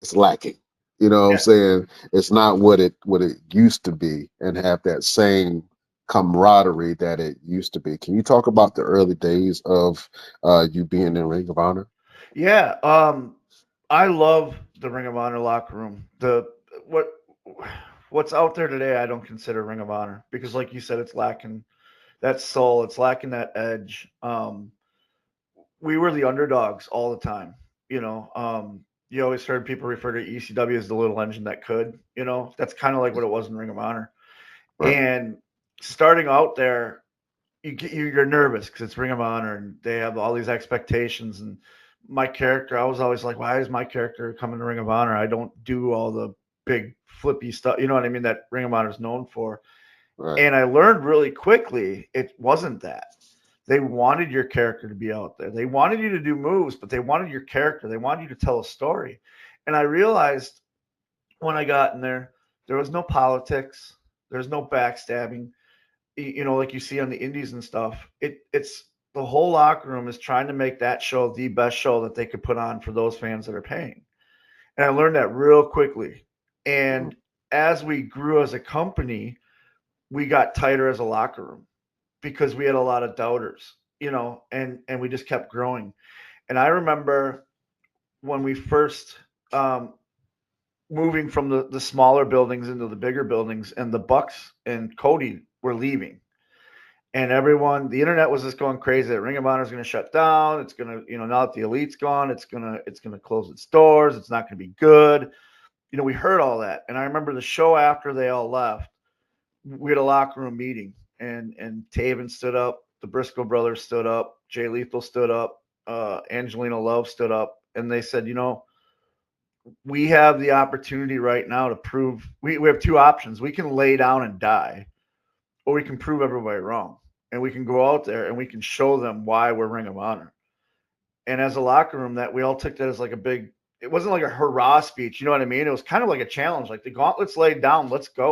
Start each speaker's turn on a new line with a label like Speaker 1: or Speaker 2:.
Speaker 1: it's lacking. You know what I'm
Speaker 2: Yeah.
Speaker 1: saying? It's not what it used to be and have that same camaraderie that it used to be. Can you talk about the early days of you being in Ring of Honor?
Speaker 2: Yeah. I love the Ring of Honor locker room. What what's out there today, I don't consider Ring of Honor because, like you said, it's lacking that soul. It's lacking that edge. We were the underdogs all the time. You know, you always heard people refer to ECW as the little engine that could. You know, that's kind of like what it was in Ring of Honor.
Speaker 1: Right.
Speaker 2: And starting out there, you're nervous because it's Ring of Honor and they have all these expectations. And my character, I was always like, why is my character coming to Ring of Honor? I don't do all the big flippy stuff. You know what I mean? That Ring of Honor is known for.
Speaker 1: Right.
Speaker 2: And I learned really quickly it wasn't that. They wanted your character to be out there. They wanted you to do moves, but they wanted your character. They wanted you to tell a story. And I realized when I got in there was no politics. There's no backstabbing. You know, like you see on the indies and stuff. It's the whole locker room is trying to make that show the best show that they could put on for those fans that are paying. And I learned that real quickly.
Speaker 1: Mhm.
Speaker 2: And as we grew as a company, we got tighter as a locker room because we had a lot of doubters, you know, and we just kept growing. And I remember when we first um, moving from the smaller buildings into the bigger buildings, and the Bucks and Cody were leaving, and everyone, the internet was just going crazy that Ring of Honor is going to shut down. It's going to, you know, now that the Elite's gone, it's gonna close its doors. It's not going to be good. You know, we heard all that, and I remember the show after they all left. We had a locker room meeting, and Taven stood up, the Briscoe brothers stood up, Jay Lethal stood up, Angelina Love stood up, and they said, you know, we have the opportunity right now to prove we have two options. We can lay down and die, or we can prove everybody wrong. And we can go out there and we can show them why we're Ring of Honor. And as a locker room, that we all took that as like a big, it wasn't like a hurrah speech, you know what I mean? It was kind of like a challenge, like the gauntlet's laid down, let's go.